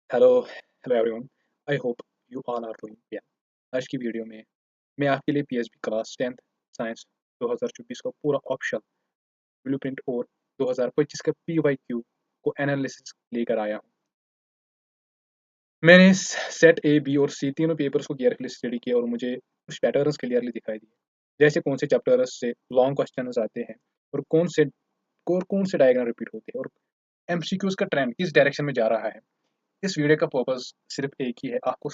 Hello hello everyone. I hope you all are doing well. आज की video में मैं आपके लिए पीएचडी क्लास 10th साइंस 2024 का पूरा ऑप्शनल ब्लूप्रिंट और 2025 का पीवाईक्यू को एनालिसिस लेकर आया हूँ। मैंने सेट ए बी और सी तीनों पेपर्स को केयरफुली स्टडी किया और मुझे कुछ पैटर्न्स क्लियरली दिखाई दिए, जैसे कौन से चैप्टर्स से लॉन्ग क्वेश्चन आते हैं और कौन से डायग्राम रिपीट होते हैं और एमसीक्यूज का ट्रेंड किस डायरेक्शन में जा रहा है। इस वीडियो का पर्पस सिर्फ एक ही है, आपको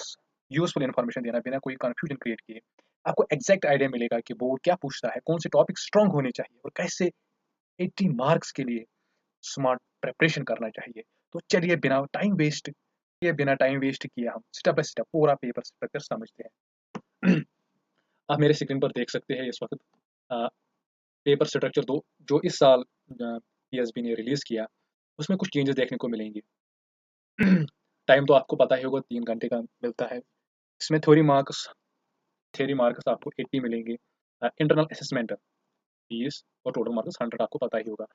यूजफुल इन्फॉर्मेशन देना, बिना कोई कंफ्यूजन क्रिएट किए। आपको एग्जैक्ट आइडिया मिलेगा कि बोर्ड क्या पूछता है, कौन से टॉपिक स्ट्रांग होने चाहिए और कैसे 80 मार्क्स के लिए स्मार्ट प्रिपरेशन करना चाहिए। तो चलिए बिना टाइम वेस्ट किए हम स्टेप बाय स्टेप पूरा पेपर स्ट्रक्चर समझते हैं। आप मेरे स्क्रीन पर देख सकते हैं इस वक्त पेपर स्ट्रक्चर दो जो इस साल पीएसबी ने रिलीज किया, उसमें कुछ चेंजेस देखने को मिलेंगे। टाइम तो आपको पता ही होगा, 3 घंटे का मिलता है। इसमें थ्योरी मार्क्स आपको 80 मिलेंगे, इंटरनल असेसमेंट 20 और टोटल मार्क्स 100 आपको पता ही होगा।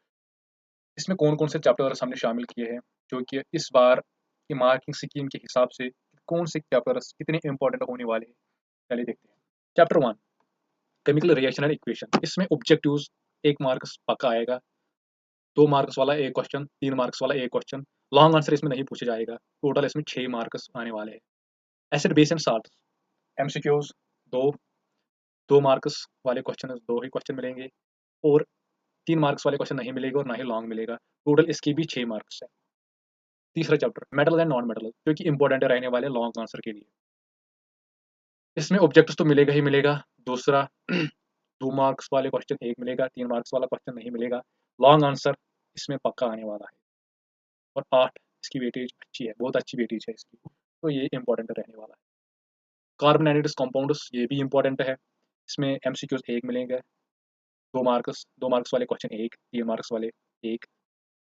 इसमें कौन कौन से चैप्टर्स हमने शामिल किए हैं, जो कि इस बार की मार्किंग स्कीम के हिसाब से कौन से चैप्टर्स कितने इंपॉर्टेंट होने वाले हैं, चलिए देखते हैं। Chapter 1, chemical reaction and equation. इसमें ऑब्जेक्टिव्स 1 मार्क्स पक्का आएगा, 2 मार्क्स वाला एक क्वेश्चन, 3 मार्क्स वाला एक क्वेश्चन। लॉन्ग आंसर इसमें नहीं पूछा जाएगा। टोटल इसमें 6 मार्क्स आने वाले हैं। Acid base and salt MCQs दो 2 मार्क्स वाले क्वेश्चन, 2 ही क्वेश्चन मिलेंगे और 3 मार्क्स वाले क्वेश्चन नहीं मिलेगा और ना ही लॉन्ग मिलेगा। टोटल इसकी भी 6 मार्क्स है। तीसरा chapter metal and non metal, जो कि इंपॉर्टेंट रहने वाले लॉन्ग आंसर के लिए। इसमें ऑब्जेक्ट्स तो मिलेगा ही मिलेगा। दूसरा 2 मार्क्स वाले क्वेश्चन एक मिलेगा, 3 मार्क्स वाला क्वेश्चन नहीं मिलेगा। लॉन्ग आंसर इसमें पक्का आने वाला है और 8 इसकी वेटेज अच्छी है, बहुत अच्छी वेटेज है इसकी, तो ये इंपॉर्टेंट रहने वाला है। कार्बन एनालिटिक्स कंपाउंड्स, ये भी इंपॉर्टेंट है। इसमें एमसीक्यूज एक मिलेंगे, 2 मार्क्स वाले क्वेश्चन एक, 3 मार्क्स वाले एक,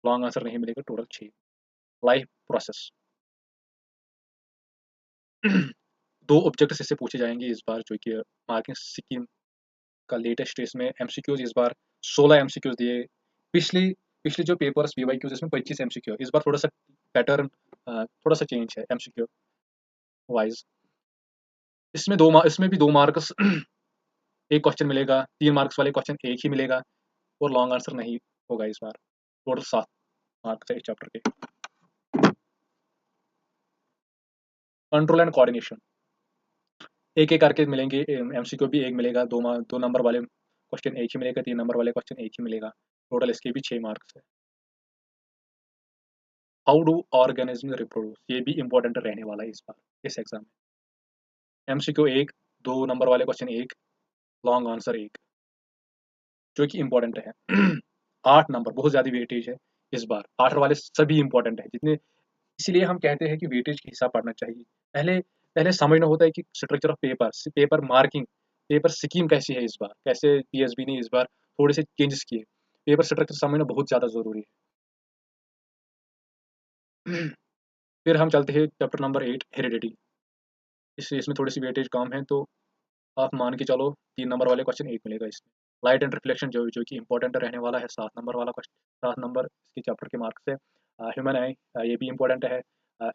लॉन्ग आंसर नहीं मिलेगा। टोटल 6। लाइफ प्रोसेस 2 ऑब्जेक्ट्स इससे पूछे जाएंगे इस बार, जो कि मार्किंग स्कीम का लेटेस्ट है। इसमें एमसीक्यूज इस बार 16 एमसीक्यूज दिए। पिछली पिछले जो पेपर्स पीवाईक्यूज, इसमें 25 एमसीक्यू। इस बार थोड़ा सा पैटर्न, थोड़ा सा चेंज है एमसीक्यू वाइज। इसमें भी 2 मार्क्स एक क्वेश्चन मिलेगा, 3 मार्क्स वाले क्वेश्चन एक ही मिलेगा और लॉन्ग आंसर नहीं होगा इस बार। टोटल 7 मार्क्स है इस चैप्टर के। कंट्रोल एंड कोऑर्डिनेशन एक एक करके मिलेंगे। एमसीक्यू भी एक मिलेगा, 2 नंबर वाले क्वेश्चन एक ही मिलेगा, 3 नंबर वाले क्वेश्चन एक ही मिलेगा। टोटल इसके भी 6 मार्क्स है। हाउ डू ऑर्गेनिज्म रिप्रोड्यूस, ये भी इंपॉर्टेंट रहने वाला है इस बार इस एग्जाम में। एमसीक्यू एक, 2 नंबर वाले क्वेश्चन एक, लॉन्ग आंसर एक, जो कि इंपॉर्टेंट है। 8 नंबर, बहुत ज्यादा वेटेज है इस बार। 8 वाले सभी इंपॉर्टेंट है जितने, इसीलिए हम कहते हैं कि वेटेज के हिसाब पढ़ना चाहिए। पहले पहले समझना होता है कि structure of paper marking, paper scheme कैसी है इस बार, कैसे पीएसबी ने इस बार थोड़े से चेंजेस किए। पेपर स्ट्रक्चर समझना बहुत ज्यादा जरूरी है। फिर हम चलते हैं चैप्टर नंबर 8, हेरिडिटी। इसमें थोड़ी सी वेटेज कम है, तो आप मान के चलो 3 नंबर वाले क्वेश्चन एक मिलेगा इसमें। लाइट एंड रिफ्लेक्शन, जो कि इंपॉर्टेंट रहने वाला है, 7 नंबर वाला क्वेश्चन, 7 नंबर इसके चैप्टर के मार्क्स है। ह्यूमन आई, ये भी इंपॉर्टेंट है।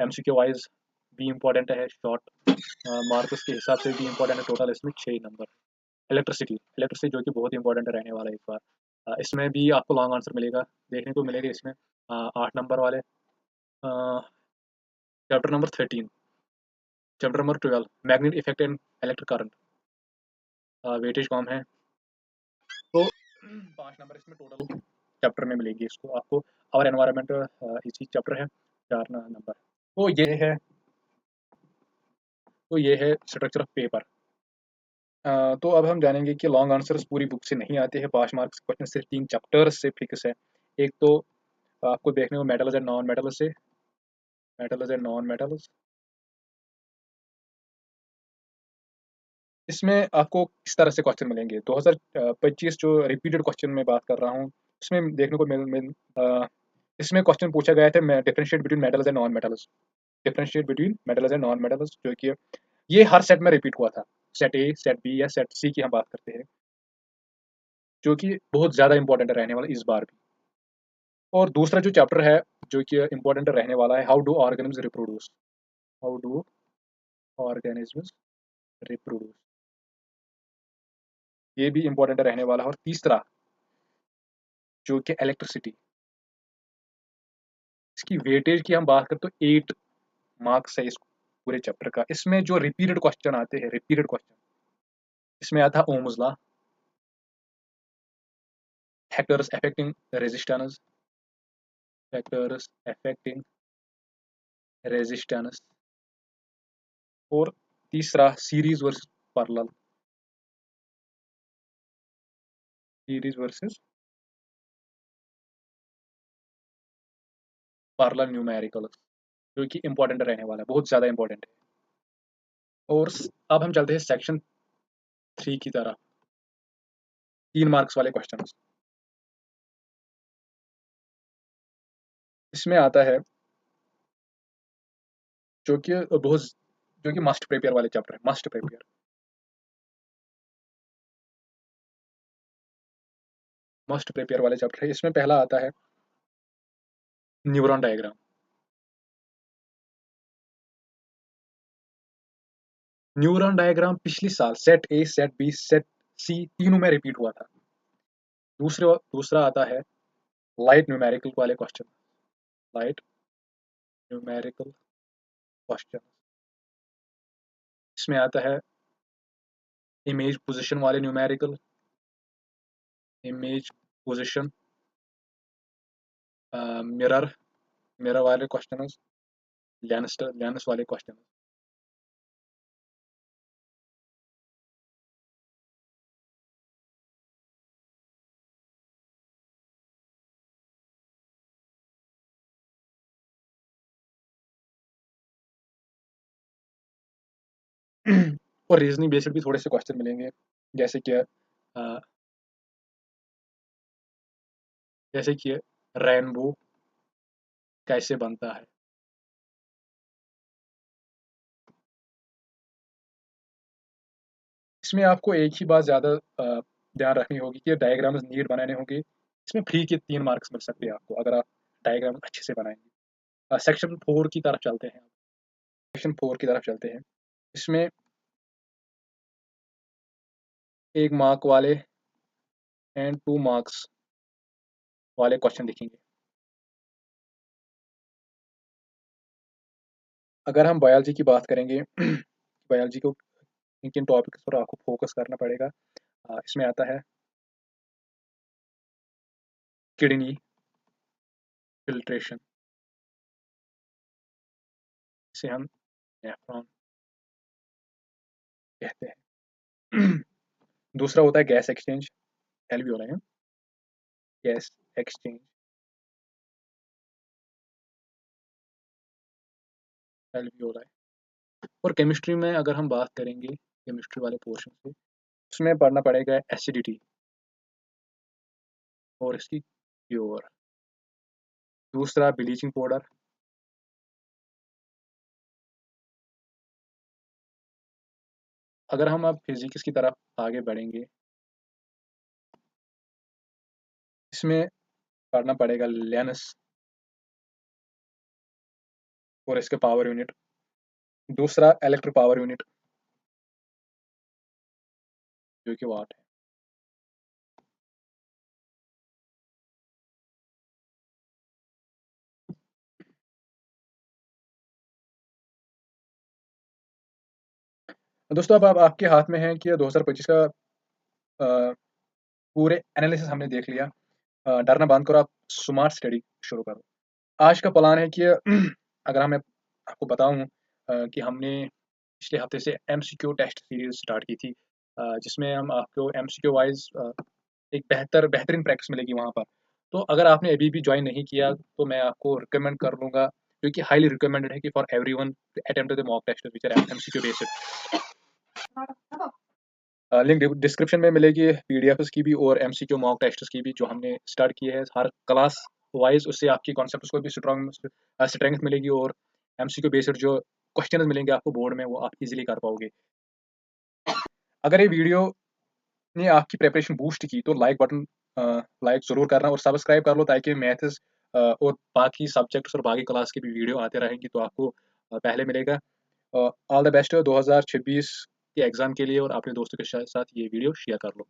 एमसीक्यू वाइज भी इंपॉर्टेंट है, शॉर्ट मार्क्स के हिसाब से भी इंपॉर्टेंट है। टोटल इसमें 6 नंबर। इलेक्ट्रिसिटी जो कि बहुत इंपॉर्टेंट रहने वाला है इस बार। इसमें भी आपको लॉन्ग आंसर मिलेगा, देखने को मिलेगा इसमें। 8 नंबर वाले। Chapter number 13, chapter number 12, magnet effect and electric current, weightage कम है, तो 5 नंबर इसमें टोटल चैप्टर में मिलेगी इसको आपको। और एनवायरनमेंट इसी चैप्टर है, 4 नंबर। तो ये है तो ये है स्ट्रक्चर ऑफ पेपर। तो अब हम जानेंगे कि लॉन्ग आंसर्स पूरी बुक से नहीं आते हैं। 5 मार्क्स क्वेश्चन सिर्फ 3 चैप्टर्स से फिक्स है। एक तो आपको देखने को मेटल्स एंड नॉन मेटल्स से, मेटल्स एंड नॉन मेटल्स, इसमें आपको किस तरह से क्वेश्चन मिलेंगे। 2025 जो रिपीटेड क्वेश्चन में बात कर रहा हूँ, इसमें देखने को इसमें क्वेश्चन पूछा गया था, differentiate between metals and non metals. Differentiate between metals and non metals, जो कि ये हर सेट में रिपीट हुआ था। सेट ए, सेट बी या सेट सी की हम बात करते हैं, जो कि बहुत ज़्यादा इंपॉर्टेंट रहने वाला इस बार भी। और दूसरा जो चैप्टर है, जो कि इंपॉर्टेंट रहने वाला है, how do organism reproduce. How do organisms reproduce, ये भी इंपॉर्टेंट रहने वाला है। और तीसरा जो कि इलेक्ट्रिसिटी, इसकी वेटेज की हम बात करें तो 8 मार्क्स है इस पूरे चैप्टर का। इसमें जो रिपीटेड क्वेश्चन आते हैं, रिपीटेड क्वेश्चन, इसमें आता है Ohm's law, factors affecting resistance, factors affecting resistance, और तीसरा series versus parallel, series versus parallel numerical, जो कि इंपॉर्टेंट रहने वाला है, बहुत ज्यादा इंपॉर्टेंट है। और अब हम चलते हैं सेक्शन 3 की तरफ, 3 मार्क्स वाले क्वेश्चन। इसमें आता है जो कि बहुत, जो कि मस्ट प्रिपेयर वाले चैप्टर है, मस्ट प्रिपेयर, मस्ट प्रिपेयर वाले चैप्टर है। इसमें पहला आता है न्यूरॉन डायग्राम। न्यूरॉन डायग्राम पिछले साल set A, set B, set C तीनों में रिपीट हुआ था। दूसरा आता है लाइट न्यूमेरिकल वाले क्वेश्चन, लाइट न्यूमेरिकल क्वेश्चन। इसमें आता है इमेज पोजीशन वाले numerical, image position, mirror, mirror वाले क्वेश्चन, लेंस वाले क्वेश्चन। और रीजनिंग बेस्ड भी थोड़े से क्वेश्चन मिलेंगे, जैसे कि अ, जैसे कि रेनबो कैसे बनता है। इसमें आपको एक ही बात ज़्यादा ध्यान रखनी होगी कि डायग्राम्स नीट बनाने होंगे। इसमें फ्री के 3 मार्क्स मिल सकते हैं आपको अगर आप डायग्राम अच्छे से बनाएंगे। सेक्शन 4 की तरफ चलते हैं, सेक्शन 4 की तरफ चलते हैं। इसमें 1 मार्क वाले एंड 2 मार्क्स वाले क्वेश्चन दिखेंगे। अगर हम बायोलॉजी की बात करेंगे, बायोलॉजी को किन किन टॉपिक्स पर आपको फोकस करना पड़ेगा। इसमें आता है किडनी फिल्ट्रेशन, इसे हम नेफ्रॉन कहते हैं। दूसरा होता है gas exchange, alveoli, gas exchange, alveoli. और केमिस्ट्री में अगर हम बात करेंगे, केमिस्ट्री वाले पोर्शन से, उसमें पढ़ना पड़ेगा एसिडिटी और इसकी क्योर। दूसरा ब्लीचिंग पाउडर। अगर हम अब फिजिक्स की तरफ आगे बढ़ेंगे, इसमें पढ़ना पड़ेगा लेंस और इसके पावर यूनिट। दूसरा इलेक्ट्रिक पावर यूनिट, जो कि वाट है। दोस्तों अब आपके हाथ में है कि 2025 का पूरे एनालिसिस हमने देख लिया। डरना बंद करो, आप स्मार्ट स्टडी शुरू करो। आज का प्लान है कि अगर मैं आपको बताऊं कि हमने पिछले हफ्ते से एमसीक्यू टेस्ट सीरीज स्टार्ट की थी, जिसमें हम आपको एमसीक्यू वाइज एक बेहतरीन प्रैक्टिस मिलेगी वहाँ पर। तो अगर आपने अभी भी ज्वाइन नहीं किया तो मैं आपको रिकमेंड कर लूँगा, जो कि हाईली रिकमेंडेड है कि for everyone to attempt the mock test which are MCQ based. Link description में मिलेगी पीडीएफ्स की भी और एमसीक्यू मॉक टेस्ट्स की भी, जो हमने स्टार्ट किए हैं हर क्लास वाइज। उससे आपकी कॉन्सेप्ट्स को भी स्ट्रेंथ मिलेगी और एमसीक्यू बेस्ड जो क्वेश्चन मिलेंगे आपको बोर्ड में, वो आप इजीली कर पाओगे। अगर ये वीडियो ने आपकी प्रिपरेशन बूस्ट की तो लाइक बटन लाइक ज़रूर करना और सब्सक्राइब कर लो, ताकि मैथ्स और बाकी सब्जेक्ट्स और बाकी क्लास की भी वीडियो आते रहेंगी तो आपको पहले मिलेगा। ऑल द बेस्ट 2026 के एग्ज़ाम के लिए और अपने दोस्तों के साथ ये वीडियो शेयर कर लो।